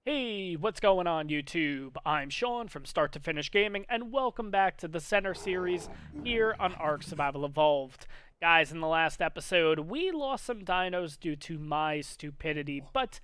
Hey, what's going on YouTube? I'm Sean from Start to Finish Gaming, and welcome back to the Center series here on Ark Survival Evolved. Guys, in the last episode, we lost some dinos due to my stupidity, but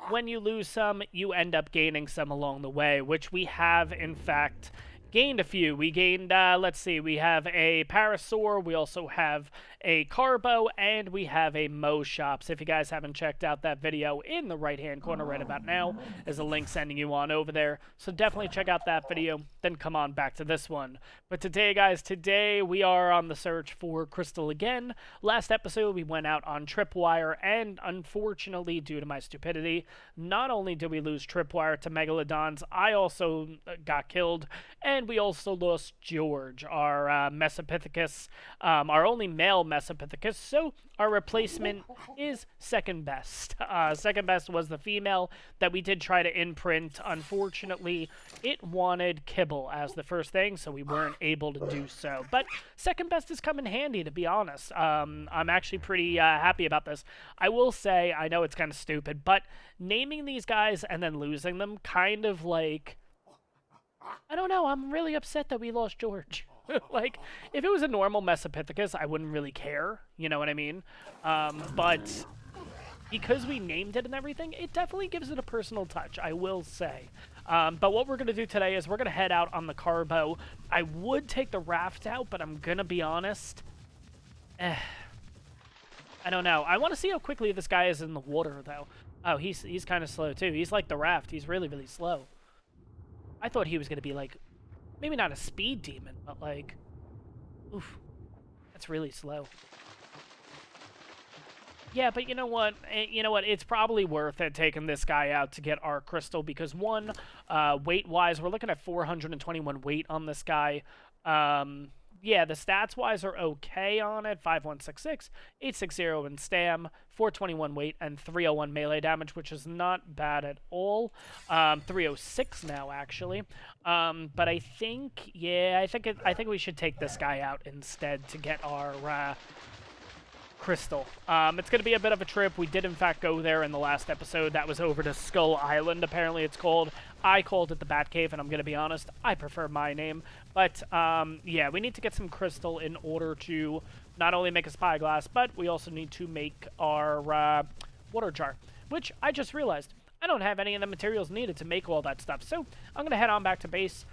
when you lose some, you end up gaining some along the way, which we have, in fact, gained a few. We gained, let's see, we have a Parasaur, we also have a Carbo, and we have a Mo Shop. So if you guys haven't checked out that video in the right-hand corner right about now, there's a link sending you on over there. So definitely check out that video, then come on back to this one. But today, guys, today we are on the search for Crystal again. Last episode, we went out on Tripwire, and unfortunately, due to my stupidity, not only did we lose Tripwire to Megalodons, I also got killed, and we also lost George, our Mesopithecus, our only male Mesopithecus, so our replacement is second best. Second best was the female that we did try to imprint. Unfortunately, it wanted kibble as the first thing, so we weren't able to do so. But second best has come in handy, to be honest. I'm actually pretty happy about this. I will say, I know it's kind of stupid, but naming these guys and then losing them kind of like... I don't know, I'm really upset that we lost George. Like, if it was a normal Mesopithecus, I wouldn't really care, you know what I mean? But because we named it and everything, it definitely gives it a personal touch, I will say. But what we're going to do today is we're going to head out on the Carbo. I would take the raft out, but I'm going to be honest. I don't know. I want to see how quickly this guy is in the water, though. Oh, he's kind of slow, too. He's like the raft. He's really, really slow. I thought he was going to be, like, maybe not a speed demon, but, like, oof, that's really slow. Yeah, but you know what? It's probably worth it taking this guy out to get our crystal because, one, weight-wise, we're looking at 421 weight on this guy. Yeah, the stats-wise are okay on it. 5166, 860 in stam, 421 weight, and 301 melee damage, which is not bad at all. 306 now, actually. But I think, yeah, I think we should take this guy out instead to get our crystal. It's going to be a bit of a trip. We did, in fact, go there in the last episode. That was over to Skull Island, apparently it's called. I called it the Batcave, and I'm going to be honest, I prefer my name. But, yeah, we need to get some crystal in order to not only make a spyglass, but we also need to make our water jar, which I just realized. I don't have any of the materials needed to make all that stuff, so I'm going to head on back to base,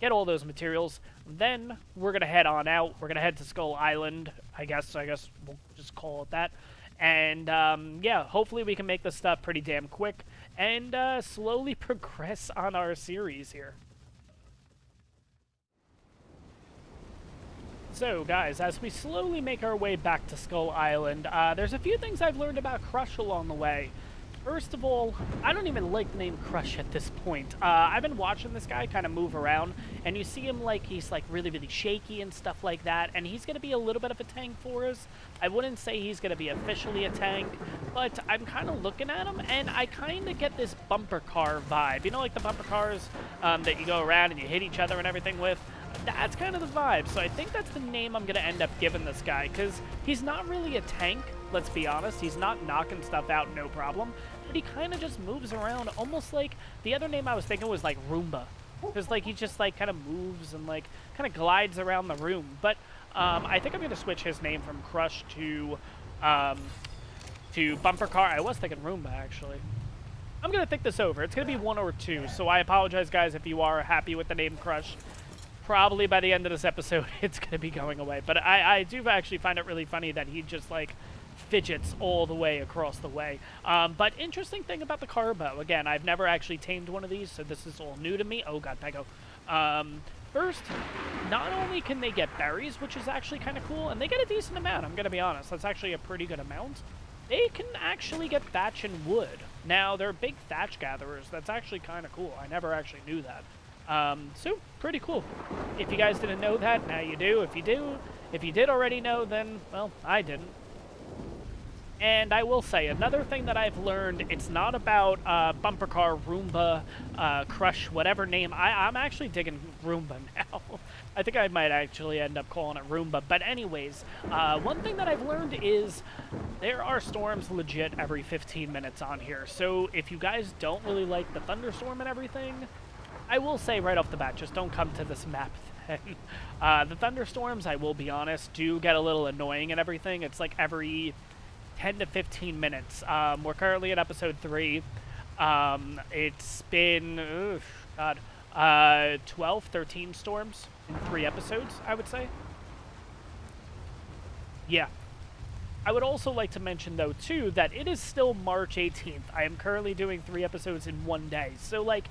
get all those materials, then we're going to head on out. We're going to head to Skull Island, I guess we'll just call it that. And, yeah, hopefully we can make this stuff pretty damn quick and slowly progress on our series here. So, guys, as we slowly make our way back to Skull Island, there's a few things I've learned about Crush along the way. First of all, I don't even like the name Crush at this point. I've been watching this guy kind of move around, and you see him like he's like really, really shaky and stuff like that, and he's going to be a little bit of a tank for us. I wouldn't say he's going to be officially a tank, but I'm kind of looking at him, and I kind of get this bumper car vibe. You know, like the bumper cars that you go around and you hit each other and everything with? That's kind of the vibe, so I think that's the name I'm going to end up giving this guy, because he's not really a tank, let's be honest. He's not knocking stuff out, no problem. But he kind of just moves around, almost like the other name I was thinking was like Roomba, because like he just like kind of moves and like kind of glides around the room. But I think I'm gonna switch his name from Crush to Bumper Car. I was thinking Roomba actually. I'm gonna think this over. It's gonna be one or two, so I apologize, guys, if you are happy with the name Crush. Probably by the end of this episode, it's gonna be going away. But I do actually find it really funny that he just like fidgets all the way across the way. But interesting thing about the Carbo, again, I've never actually tamed one of these, so this is all new to me. Oh god, Pego. First, not only can they get berries, which is actually kind of cool, and they get a decent amount, I'm gonna be honest. That's actually a pretty good amount. They can actually get thatch and wood. Now, they're big thatch gatherers. That's actually kind of cool. I never actually knew that. So, pretty cool. If you guys didn't know that, now you do. If you did already know, then, well, I didn't. And I will say, another thing that I've learned, it's not about Bumper Car, Roomba, Crush, whatever name. I'm actually digging Roomba now. I think I might actually end up calling it Roomba. But anyways, one thing that I've learned is there are storms legit every 15 minutes on here. So if you guys don't really like the thunderstorm and everything, I will say right off the bat, just don't come to this map then. The thunderstorms, I will be honest, do get a little annoying and everything. It's like every 10 to 15 minutes. We're currently at episode 3. It's been, 12, 13 storms in 3 episodes, I would say. Yeah. I would also like to mention, though, too, that it is still March 18th. I am currently doing 3 episodes in 1 day. So, like,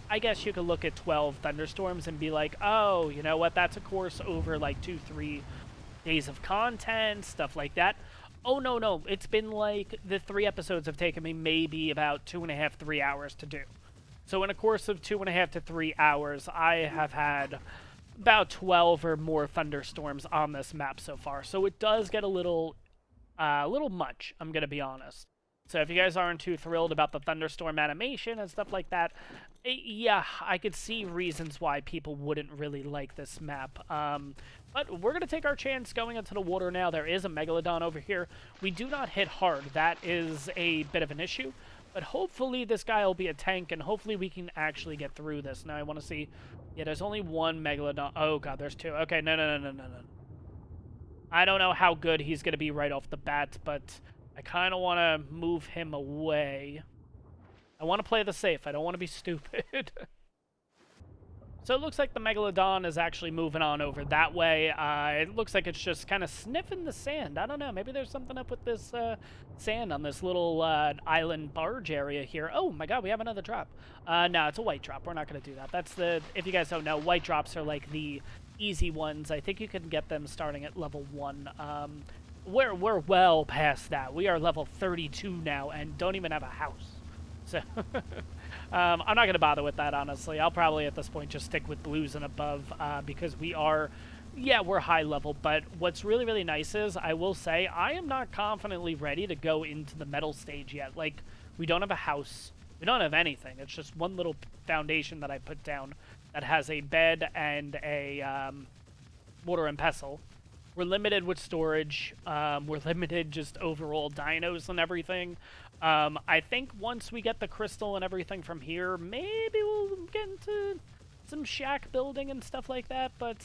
I guess you could look at 12 thunderstorms and be like, oh, you know what, that's a course over, like, 2-3 days of content, stuff like that. Oh, no, it's been, like, the 3 episodes have taken me maybe about 2.5, 3 hours to do. So in a course of 2.5 to 3 hours, I have had about 12 or more thunderstorms on this map so far. So it does get a little much, I'm going to be honest. So if you guys aren't too thrilled about the thunderstorm animation and stuff like that, yeah, I could see reasons why people wouldn't really like this map. But we're going to take our chance going into the water now. There is a Megalodon over here. We do not hit hard. That is a bit of an issue. But hopefully this guy will be a tank, and hopefully we can actually get through this. Now I want to see... Yeah, there's only 1 Megalodon. Oh, God, there's 2. Okay, no. I don't know how good he's going to be right off the bat, but I kind of want to move him away. I want to play the safe. I don't want to be stupid. So it looks like the Megalodon is actually moving on over that way. It looks like it's just kind of sniffing the sand. I don't know. Maybe there's something up with this sand on this little island barge area here. Oh, my God, we have another drop. No, it's a white drop. We're not going to do that. That's the... If you guys don't know, white drops are like the easy ones. I think you can get them starting at level 1. We're well past that. We are level 32 now and don't even have a house. So... I'm not going to bother with that, honestly. I'll probably, at this point, just stick with blues and above, because we are, yeah, we're high level. But what's really, really nice is, I will say, I am not confidently ready to go into the metal stage yet. Like, we don't have a house. We don't have anything. It's just one little foundation that I put down that has a bed and a mortar and pestle. We're limited with storage. We're limited just overall dinos and everything. I think once we get the crystal and everything from here, maybe we'll get into some shack building and stuff like that, but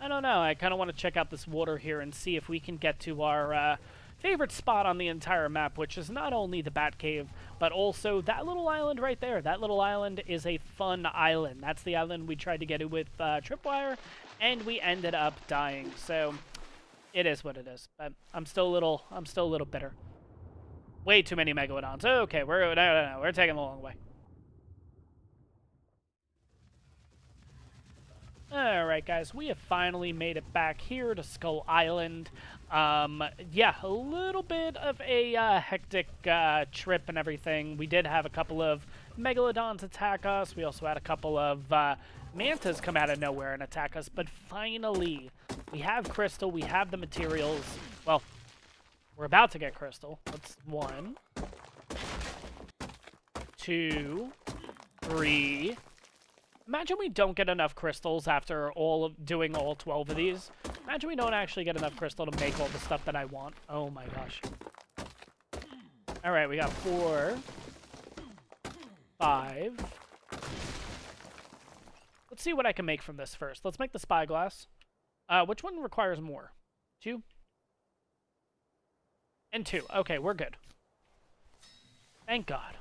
I don't know. I kind of want to check out this water here and see if we can get to our favorite spot on the entire map, which is not only the Bat Cave, but also that little island right there. That little island is a fun island. That's the island we tried to get it with Tripwire, and we ended up dying, so it is what it is. But I'm still a little bitter. Way too many Megalodons. Okay, we're taking the long way. Alright, guys, we have finally made it back here to Skull Island. Yeah, a little bit of a hectic trip and everything. We did have a couple of Megalodons attack us. We also had a couple of Mantas come out of nowhere and attack us. But finally, we have Crystal, we have the materials. Well, we're about to get Crystal. That's 1, 2, 3. Imagine we don't get enough crystals after doing all 12 of these. Imagine we don't actually get enough crystal to make all the stuff that I want. Oh my gosh. Alright, we got 4, 5. Let's see what I can make from this first. Let's make the spyglass. Which one requires more? 2? And 2. Okay, we're good. Thank God.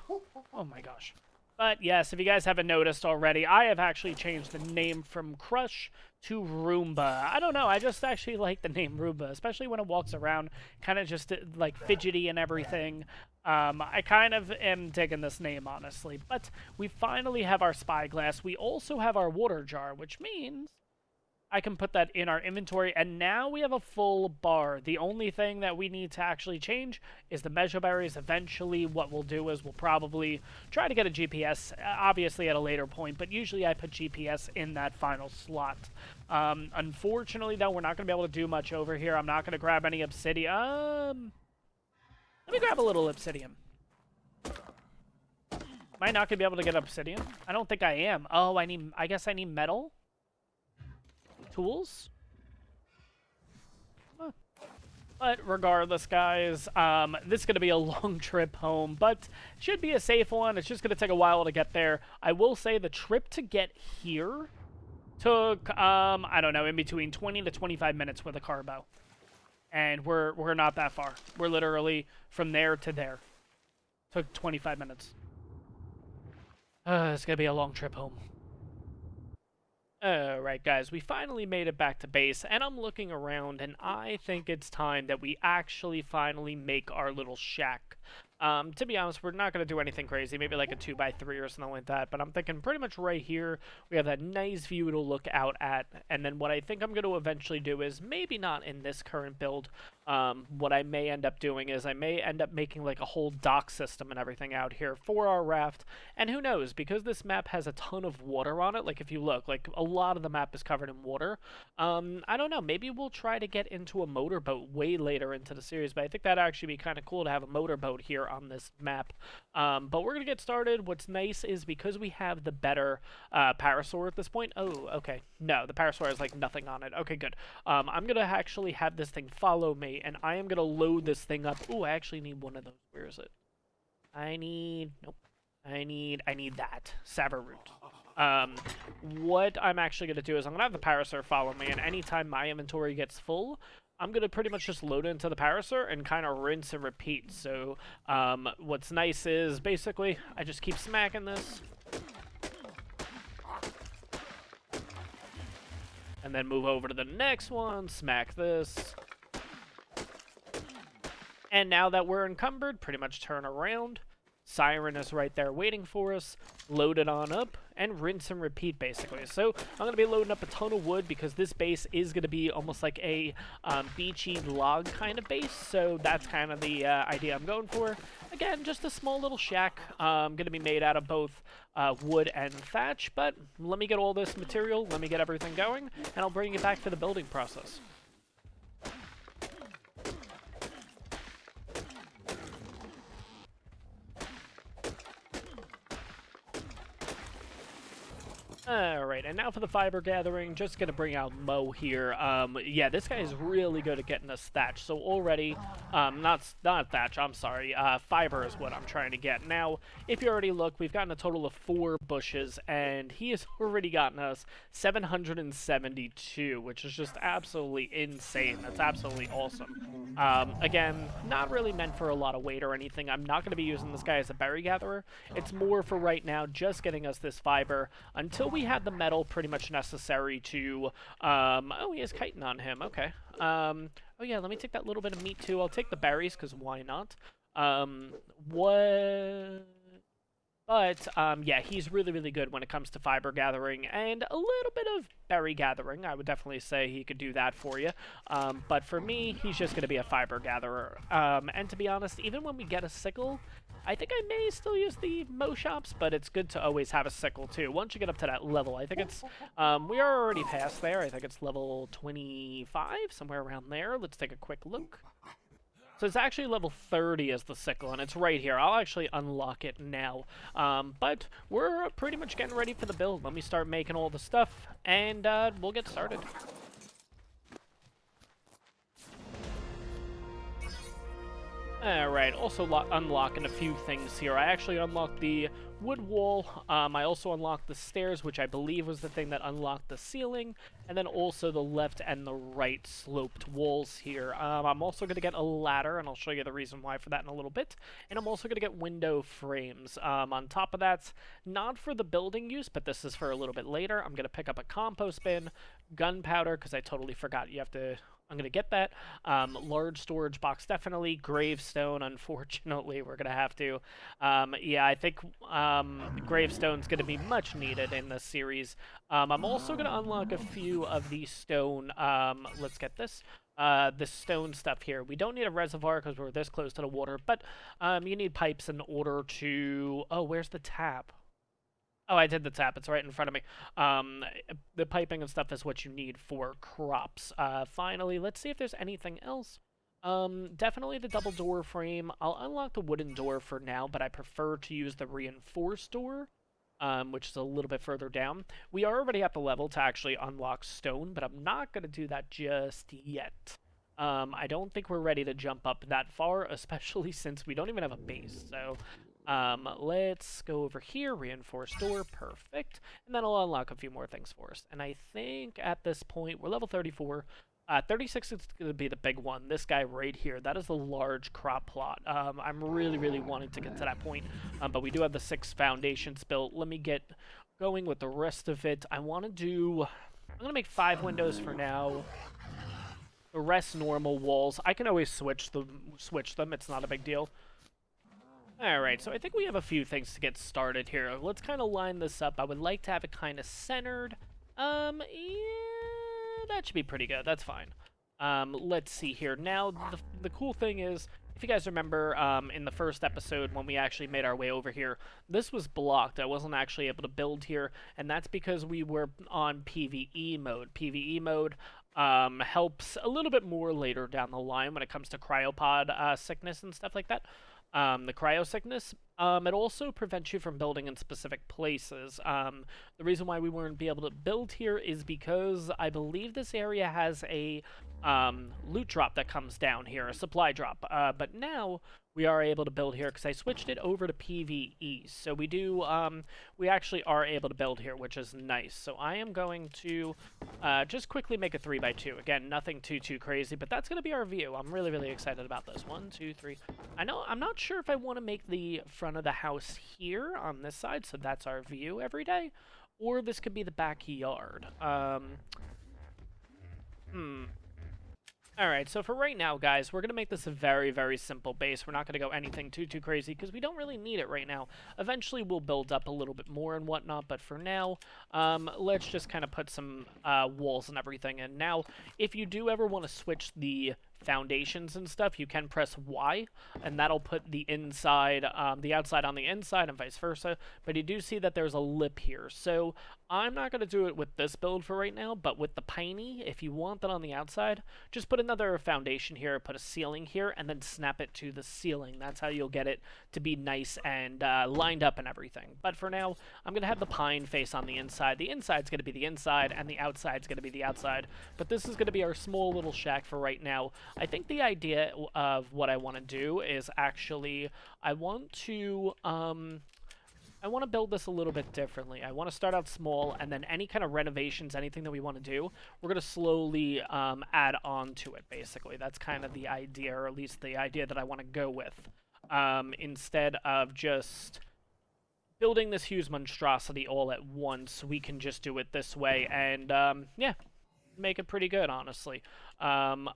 Oh my gosh. But yes, if you guys haven't noticed already, I have actually changed the name from Crush to Roomba. I don't know, I just actually like the name Roomba, especially when it walks around, kind of just like fidgety and everything. I kind of am digging this name, honestly. But we finally have our spyglass. We also have our water jar, which means I can put that in our inventory, and now we have a full bar. The only thing that we need to actually change is the measure berries. Eventually, what we'll do is we'll probably try to get a GPS, obviously at a later point, but usually I put GPS in that final slot. Unfortunately, though, we're not going to be able to do much over here. I'm not going to grab any obsidian. Let me grab a little obsidian. Am I not going to be able to get obsidian? I don't think I am. Oh, I guess I need metal? tools. But regardless, guys, this is going to be a long trip home, but should be a safe one. It's just going to take a while to get there. I will say the trip to get here took, I don't know, in between 20 to 25 minutes with a carbo. And we're not that far. We're literally from there to there. Took 25 minutes. It's going to be a long trip home. Alright guys, we finally made it back to base, and I'm looking around, and I think it's time that we actually finally make our little shack. To be honest, we're not going to do anything crazy, maybe like a 2x3 or something like that, but I'm thinking pretty much right here, we have that nice view to look out at, and then what I think I'm going to eventually do is, maybe not in this current build, what I may end up doing is I may end up making like a whole dock system and everything out here for our raft, and who knows, because this map has a ton of water on it, like if you look, like a lot of the map is covered in water, I don't know, maybe we'll try to get into a motorboat way later into the series, but I think that'd actually be kind of cool to have a motorboat here on this map. But we're gonna get started. What's nice is because we have the better parasaur at this point. Oh, okay. No, the parasaur has like nothing on it. Okay, good. I'm gonna actually have this thing follow me, and I am gonna load this thing up. Ooh, I actually need one of those. Where is it? Nope. I need that. Savaroot. What I'm actually gonna do is I'm gonna have the parasaur follow me, and anytime my inventory gets full, I'm going to pretty much just load it into the parasaur and kind of rinse and repeat. So what's nice is basically I just keep smacking this. And then move over to the next one, smack this. And now that we're encumbered, pretty much turn around. Siren is right there waiting for us. Load it on up and rinse and repeat, basically. So I'm going to be loading up a ton of wood because this base is going to be almost like a beachy log kind of base. So that's kind of the idea I'm going for. Again, just a small little shack. Going to be made out of both wood and thatch. But let me get all this material. Let me get everything going. And I'll bring you back for the building process. Alright, and now for the fiber gathering, just gonna bring out Mo here. Yeah, this guy is really good at getting us thatch, so already, not thatch, I'm sorry, fiber is what I'm trying to get. Now, if you already look, we've gotten a total of 4 bushes, and he has already gotten us 772, which is just absolutely insane. That's absolutely awesome. Again, not really meant for a lot of weight or anything. I'm not gonna be using this guy as a berry gatherer. It's more for right now, just getting us this fiber, until we had the metal pretty much necessary to, oh, he has chitin on him, okay. Oh yeah, let me take that little bit of meat too. I'll take the berries, because why not? Yeah, he's really, really good when it comes to fiber gathering and a little bit of berry gathering. I would definitely say he could do that for you. But for me, he's just going to be a fiber gatherer. And to be honest, even when we get a sickle, I think I may still use the Mo shops, but it's good to always have a sickle too. Once you get up to that level, I think it's, we are already past there. I think it's level 25, somewhere around there. Let's take a quick look. So it's actually level 30 as the sickle, and it's right here. I'll actually unlock it now. But we're pretty much getting ready for the build. Let me start making all the stuff, and we'll get started. Alright, also unlocking a few things here. I actually unlocked the wood wall. I also unlocked the stairs, which I believe was the thing that unlocked the ceiling. And then also the left and the right sloped walls here. I'm also going to get a ladder, and I'll show you the reason why for that in a little bit. And I'm also going to get window frames. On top of that, not for the building use, but this is for a little bit later. I'm going to pick up a compost bin, gunpowder, because I totally forgot you have to... I'm going to get that. Large storage box, definitely. Gravestone, unfortunately, we're going to have to. Yeah, I think gravestone's going to be much needed in this series. I'm also going to unlock a few of the stone. Let's get this. The stone stuff here. We don't need a reservoir because we're this close to the water, but you need pipes in order to... Oh, where's the tap? Oh, I did the tap. It's right in front of me. The piping and stuff is what you need for crops. Finally, let's see if there's anything else. Definitely the double door frame. I'll unlock the wooden door for now, but I prefer to use the reinforced door. which is a little bit further down. We are already at the level to actually unlock stone, but I'm not going to do that just yet. I don't think we're ready to jump up that far, especially since we don't even have a base. So let's go over here, reinforce door, perfect. And then I'll unlock a few more things for us. And I think at this point, we're level 34. 36 is going to be the big one. This guy right here, that is a large crop plot. I'm really, really wanting to get to that point, but we do have the 6 foundations built. Let me get going with the rest of it. I'm going to make 5 windows for now. The rest normal walls. I can always switch them. It's not a big deal. Alright, so I think we have a few things to get started here. Let's kind of line this up. I would like to have it kind of centered. Yeah, that should be pretty good. That's fine. Let's see here. Now, the cool thing is, if you guys remember in the first episode when we actually made our way over here, this was blocked. I wasn't actually able to build here, and that's because we were on PvE mode. PvE mode helps a little bit more later down the line when it comes to cryopod sickness and stuff like that. The cryo sickness. It also prevents you from building in specific places. The reason why we weren't be able to build here is because I believe this area has a loot drop that comes down here, a supply drop. But now we are able to build here because I switched it over to PvE. So we actually are able to build here, which is nice. So I am going to just quickly make a 3x2. Again, nothing too crazy, but that's going to be our view. I'm really, really excited about this. 1, 2, 3. I'm not sure if I want to make the front of the house here on this side, so that's our view every day, or this could be the backyard. Alright, so for right now, guys, we're going to make this a very, very simple base. We're not going to go anything too crazy, because we don't really need it right now. Eventually, we'll build up a little bit more and whatnot, but for now, let's just kind of put some walls and everything in. Now, if you do ever want to switch the foundations and stuff, you can press Y, and that'll put the inside, the outside on the inside, and vice versa. But you do see that there's a lip here, so I'm not going to do it with this build for right now, but with the piney, if you want that on the outside, just put another foundation here, put a ceiling here, and then snap it to the ceiling. That's how you'll get it to be nice and lined up and everything. But for now, I'm going to have the pine face on the inside. The inside's going to be the inside, and the outside's going to be the outside. But this is going to be our small little shack for right now. I think the idea of what I want to do is actually, I want to build this a little bit differently. I want to start out small, and then any kind of renovations, anything that we want to do, we're going to slowly add on to it, basically. That's kind of the idea, or at least the idea that I want to go with. Instead of just building this huge monstrosity all at once, we can just do it this way, and yeah, make it pretty good, honestly. I'm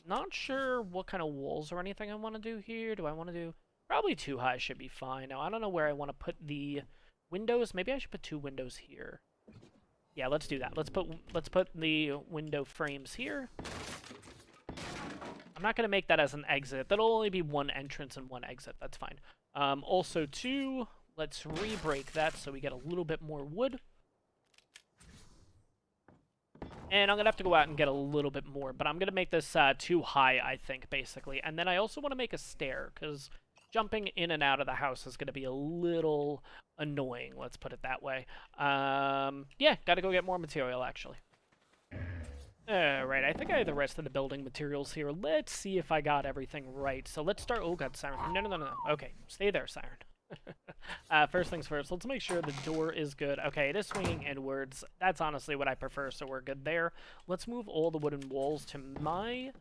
not sure what kind of walls or anything I want to do here. Do I want to do... Probably 2 high should be fine. Now, I don't know where I want to put the windows. Maybe I should put 2 windows here. Yeah, let's do that. Let's put the window frames here. I'm not going to make that as an exit. That'll only be 1 entrance and 1 exit. That's fine. Also, 2, let's re-break that so we get a little bit more wood. And I'm going to have to go out and get a little bit more, but I'm going to make this 2 high, I think, basically. And then I also want to make a stair, because jumping in and out of the house is going to be a little annoying, let's put it that way. Yeah, got to go get more material, actually. Alright, I think I have the rest of the building materials here. Let's see if I got everything right. So let's start... Oh, God, Siren. No. Okay, stay there, Siren. First things first, let's make sure the door is good. Okay, it is swinging inwards. That's honestly what I prefer, so we're good there. Let's move all the wooden walls to my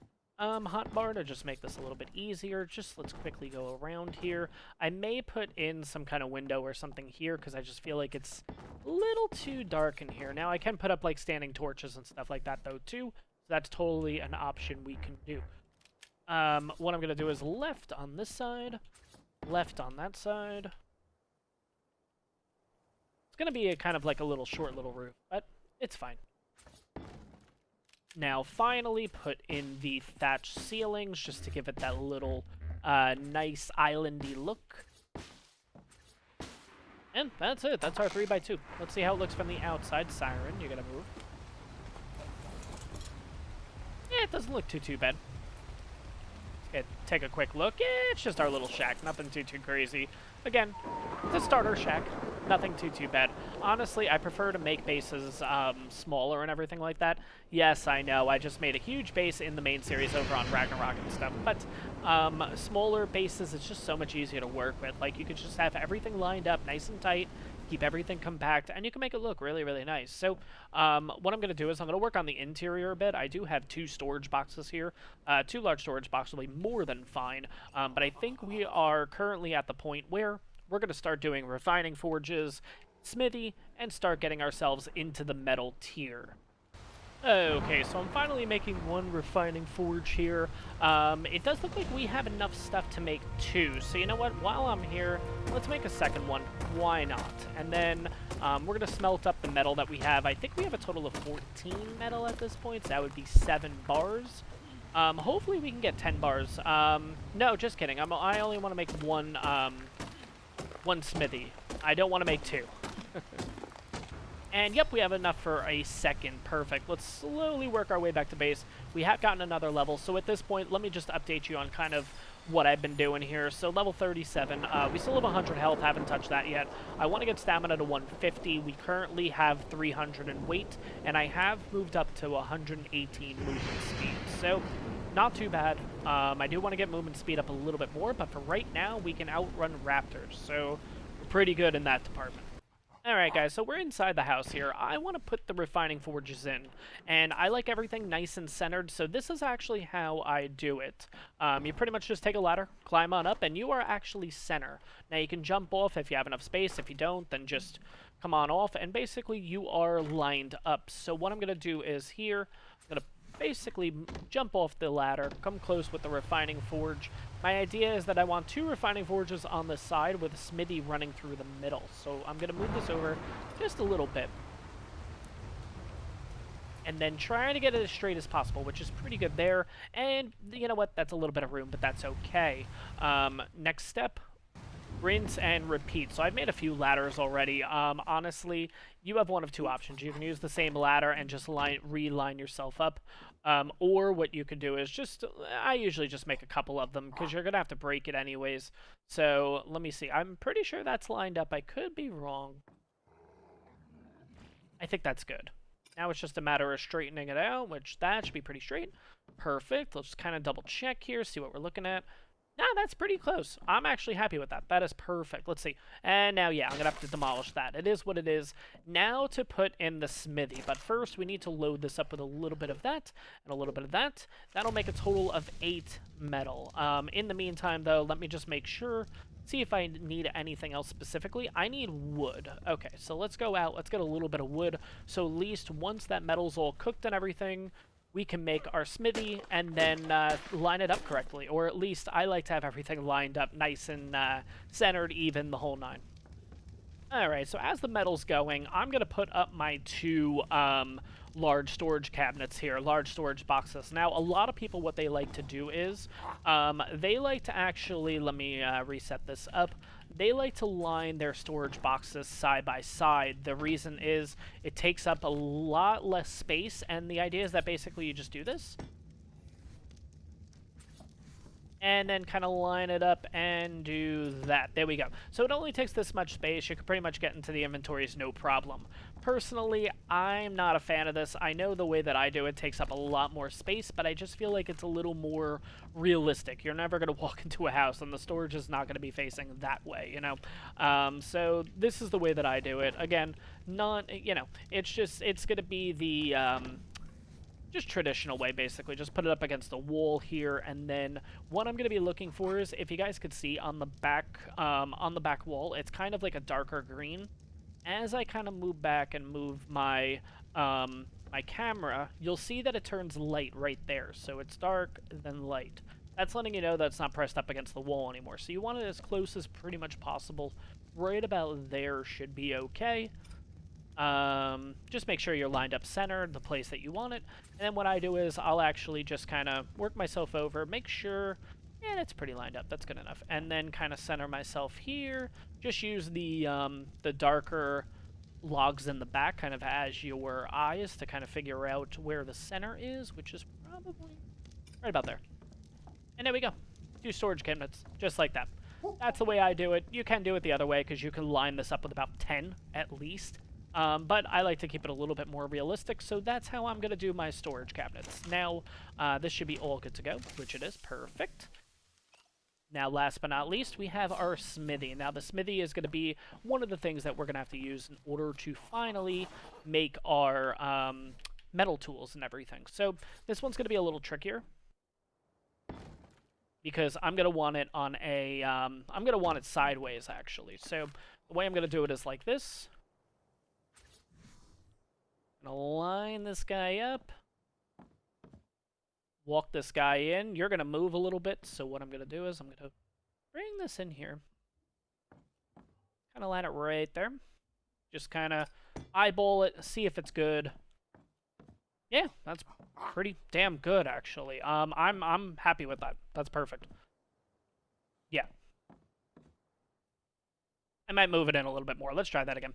hotbar to just make this a little bit easier. Just let's quickly go around here. I may put in some kind of window or something here because I just feel like it's a little too dark in here. Now, I can put up like standing torches and stuff like that though too, so that's totally an option we can do. What I'm going to do is left on this side, left on that side. It's going to be a kind of like a little short little roof, but it's fine. Now, finally, put in the thatched ceilings just to give it that little nice islandy look. And that's it. That's our 3x2. Let's see how it looks from the outside. Siren, you're going to move. Yeah, it doesn't look too bad. Let's take a quick look. Yeah, it's just our little shack. Nothing too crazy. Again, it's a starter shack. Nothing too bad. Honestly, I prefer to make bases smaller and everything like that. Yes, I know, I just made a huge base in the main series over on Ragnarok and stuff, but smaller bases, it's just so much easier to work with. Like, you could just have everything lined up nice and tight, keep everything compact, and you can make it look really nice. So what I'm going to do is I'm going to work on the interior a bit. I do have 2 storage boxes here. 2 large storage boxes will be more than fine, but I think we are currently at the point where we're going to start doing refining forges, smithy, and start getting ourselves into the metal tier. Okay, so I'm finally making 1 refining forge here. It does look like we have enough stuff to make 2. So you know what? While I'm here, let's make a second one. Why not? And then we're going to smelt up the metal that we have. I think we have a total of 14 metal at this point, so that would be 7 bars. Hopefully we can get 10 bars. No, just kidding. I only want to make 1 smithy. I don't want to make 2. And yep, we have enough for a second. Perfect. Let's slowly work our way back to base. We have gotten another level, so at this point, let me just update you on kind of what I've been doing here. So level 37, we still have 100 health, haven't touched that yet. I want to get stamina to 150. We currently have 300 in weight, and I have moved up to 118 movement speed. So not too bad. I do want to get movement speed up a little bit more, but for right now, we can outrun raptors. So we're pretty good in that department. Alright guys, so we're inside the house here. I want to put the refining forges in, and I like everything nice and centered, so this is actually how I do it. You pretty much just take a ladder, climb on up, and you are actually center. Now you can jump off if you have enough space. If you don't, then just come on off, and basically you are lined up. So what I'm going to do is here, I'm going to basically jump off the ladder, come close with the refining forge. My idea is that I want 2 refining forges on the side with a smithy running through the middle. So I'm going to move this over just a little bit. And then trying to get it as straight as possible, which is pretty good there. And you know what? That's a little bit of room, but that's okay. Next step, rinse and repeat. So I've made a few ladders already. Honestly, you have one of 2 options. You can use the same ladder and just reline yourself up. Or what you could do is I usually just make a couple of them because you're going to have to break it anyways. So let me see. I'm pretty sure that's lined up. I could be wrong. I think that's good. Now it's just a matter of straightening it out, which that should be pretty straight. Perfect. Let's just kind of double check here, see what we're looking at. Nah, that's pretty close. I'm actually happy with that. That is perfect. Let's see. And now, yeah, I'm going to have to demolish that. It is what it is. Now to put in the smithy. But first, we need to load this up with a little bit of that and a little bit of that. That'll make a total of 8 metal. In the meantime, though, let me just make sure, see if I need anything else specifically. I need wood. Okay, so let's go out. Let's get a little bit of wood. So at least once that metal's all cooked and everything, we can make our smithy and then line it up correctly. Or at least I like to have everything lined up nice and centered, even, the whole 9. Alright, so as the metal's going, I'm going to put up my 2 large storage cabinets here, large storage boxes. Now, a lot of people, what they like to do is, they like to actually, let me reset this up, they like to line their storage boxes side by side. The reason is it takes up a lot less space, and the idea is that basically you just do this. And then kind of line it up and do that. There we go. So it only takes this much space. You can pretty much get into the inventories no problem. Personally, I'm not a fan of this. I know the way that I do it takes up a lot more space, but I just feel like it's a little more realistic. You're never going to walk into a house and the storage is not going to be facing that way, you know? So this is the way that I do it. Again, it's going to be the just traditional way, basically. Just put it up against the wall here, and then what I'm going to be looking for is, if you guys could see on the back wall, it's kind of like a darker green. As I kind of move back and move my my camera, you'll see that it turns light right there. So it's dark, then light. That's letting you know that it's not pressed up against the wall anymore. So you want it as close as pretty much possible. Right about there should be okay. Just make sure you're lined up center, the place that you want it. And then what I do is I'll actually just kind of work myself over, make sure, yeah, it's pretty lined up. That's good enough. And then kind of center myself here. Just use the darker logs in the back kind of as your eyes to kind of figure out where the center is, which is probably right about there. And there we go. 2 storage cabinets, just like that. that's the way I do it. You can do it the other way because you can line this up with about 10 at least. But I like to keep it a little bit more realistic, so that's how I'm going to do my storage cabinets. Now, this should be all good to go, which it is. Perfect. Now, last but not least, we have our smithy. Now, the smithy is going to be one of the things that we're going to have to use in order to finally make our metal tools and everything. So, this one's going to be a little trickier, because I'm going to want it on a, I'm going to want it sideways, actually. So, the way I'm going to do it is like this. I'm going to line this guy up. Walk this guy in. You're going to move a little bit, so what I'm going to do is I'm going to bring this in here. Kind of line it right there. Just kind of eyeball it, see if it's good. Yeah, that's pretty damn good, actually. I'm happy with that. That's perfect. Yeah. I might move it in a little bit more. Let's try that again.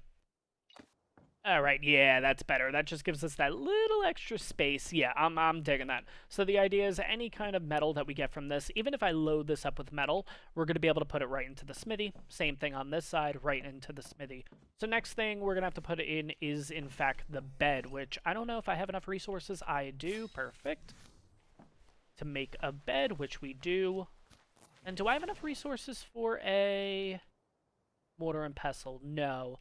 Alright, yeah, that's better. That just gives us that little extra space. Yeah, I'm digging that. So the idea is any kind of metal that we get from this, even if I load this up with metal, we're going to be able to put it right into the smithy. Same thing on this side, right into the smithy. So next thing we're going to have to put in is, in fact, the bed, which I don't know if I have enough resources. I do. Perfect. To make a bed, which we do. And do I have enough resources for a mortar and pestle? No.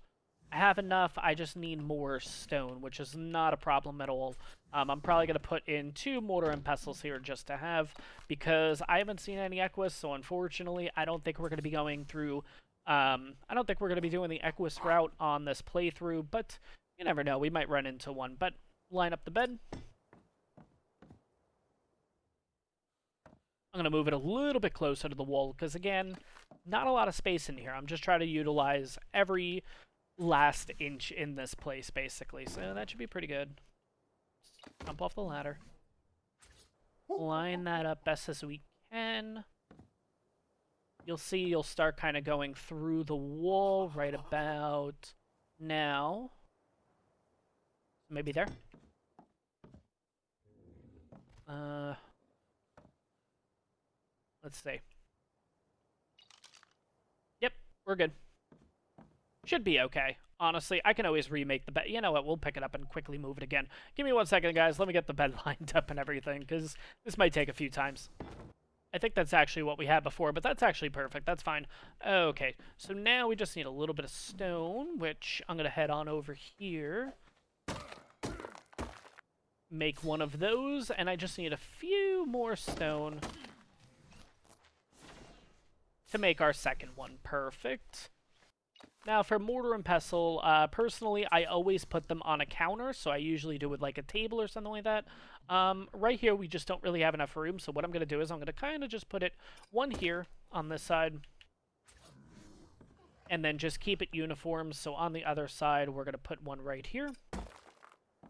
I have enough, I just need more stone, which is not a problem at all. I'm probably going to put in 2 mortar and pestles here just to have, because I haven't seen any Equus, so unfortunately, I don't think we're going to be going through, I don't think we're going to be doing the Equus route on this playthrough, but you never know, we might run into one. But line up the bed. I'm going to move it a little bit closer to the wall, because again, not a lot of space in here. I'm just trying to utilize every last inch in this place, basically. So that should be pretty good. Jump off the ladder. Line that up best as we can. You'll see you'll start kind of going through the wall right about now. Maybe there. Let's see. Yep, we're good. Should be okay. Honestly, I can always remake the bed. You know what? We'll pick it up and quickly move it again. Give me 1 second, guys. Let me get the bed lined up and everything, because this might take a few times. I think that's actually what we had before, but that's actually perfect. That's fine. Okay, so now we just need a little bit of stone, which I'm going to head on over here. Make one of those, and I just need a few more stone to make our second one. Perfect. Now, for mortar and pestle, personally, I always put them on a counter, so I usually do it with, like, a table or something like that. Right here, we just don't really have enough room, so what I'm going to do is I'm going to kind of just put it one here on this side, and then just keep it uniform. So on the other side, we're going to put one right here.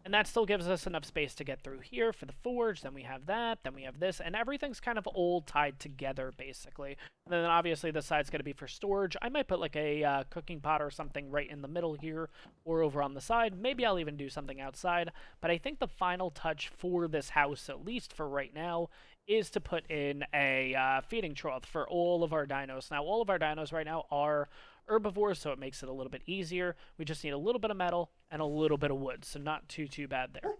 And that still gives us enough space to get through here for the forge. Then we have that. Then we have this. And everything's kind of all tied together, basically. And then obviously this side's going to be for storage. I might put like a cooking pot or something right in the middle here or over on the side. Maybe I'll even do something outside. But I think the final touch for this house, at least for right now, is to put in a feeding trough for all of our dinos. Now, all of our dinos right now are herbivores, so it makes it a little bit easier. We just need a little bit of metal and a little bit of wood, so not too bad there.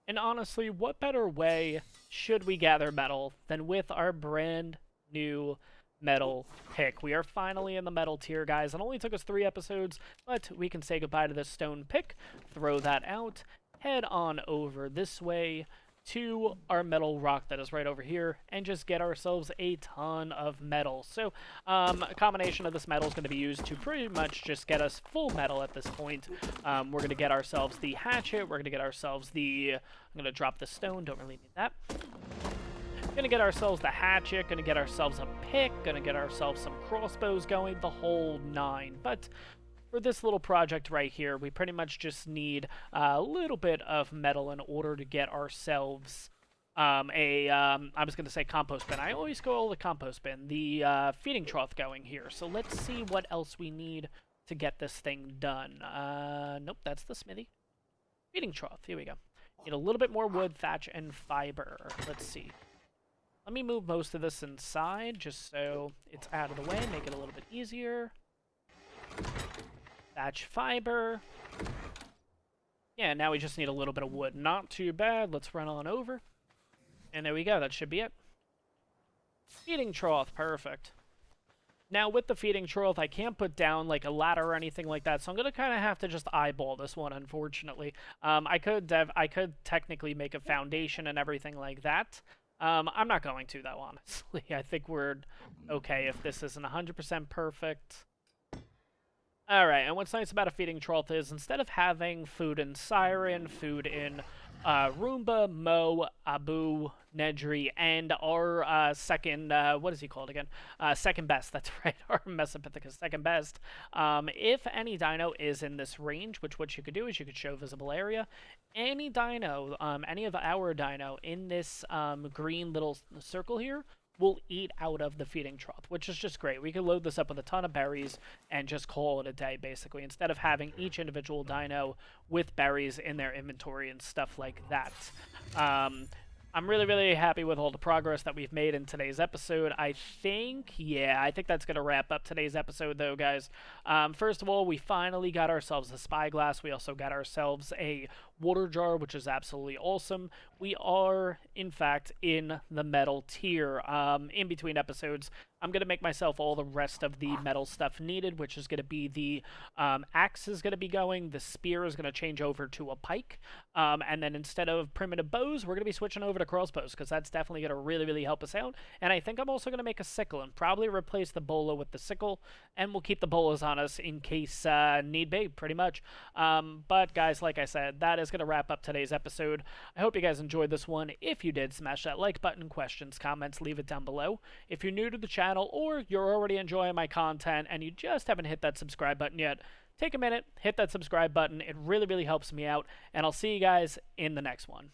And honestly, what better way should we gather metal than with our brand new metal pick? We are finally in the metal tier, guys. It only took us 3 episodes, but we can say goodbye to this stone pick, throw that out, head on over this way to our metal rock that is right over here, and just get ourselves a ton of metal. So a combination of this metal is going to be used to pretty much just get us full metal at this point. We're going to get ourselves the hatchet, we're going to get ourselves the, I'm going to drop the stone, don't really need that. Going to get ourselves the hatchet, going to get ourselves a pick, going to get ourselves some crossbows going, the whole 9. But for this little project right here, we pretty much just need a little bit of metal in order to get ourselves I was going to say compost bin. I always go the compost bin, the feeding trough going here. So let's see what else we need to get this thing done. Nope, that's the smithy. Feeding trough, here we go. Need a little bit more wood, thatch, and fiber. Let's see. Let me move most of this inside just so it's out of the way, make it a little bit easier. Thatch fiber. Yeah, now we just need a little bit of wood. Not too bad. Let's run on over. And there we go. That should be it. Feeding trough. Perfect. Now, with the feeding trough, I can't put down, like, a ladder or anything like that, so I'm going to kind of have to just eyeball this one, unfortunately. I could technically make a foundation and everything like that. I'm not going to, though, honestly. I think we're okay if this isn't 100% perfect. Alright, and what's nice about a feeding trough is instead of having food in Siren, food in Roomba, Mo, Abu, Nedry, and our second, what is he called again? Second best, that's right, our Mesopithecus second best. If any dino is in this range, which what you could do is you could show visible area, any dino, any of our dino in this green little circle here, will eat out of the feeding trough, which is just great. We can load this up with a ton of berries and just call it a day, basically, instead of having each individual dino with berries in their inventory and stuff like that. I'm really, really happy with all the progress that we've made in today's episode. I think that's going to wrap up today's episode, though, guys. First of all, we finally got ourselves a spyglass. We also got ourselves a water jar, which is absolutely awesome. We are, in fact, in the metal tier. In between episodes, I'm going to make myself all the rest of the metal stuff needed, which is going to be the axe is going to be going, the spear is going to change over to a pike, and then instead of primitive bows, we're going to be switching over to crossbows, because that's definitely going to really, really help us out. And I think I'm also going to make a sickle and probably replace the bolo with the sickle, and we'll keep the bolas on us in case need be, pretty much. But guys, like I said, that is going to wrap up today's episode. I hope you guys enjoyed this one. If you did, smash that like button, questions, comments, leave it down below. If you're new to the channel or you're already enjoying my content and you just haven't hit that subscribe button yet, take a minute, hit that subscribe button. It really, really helps me out, and I'll see you guys in the next one.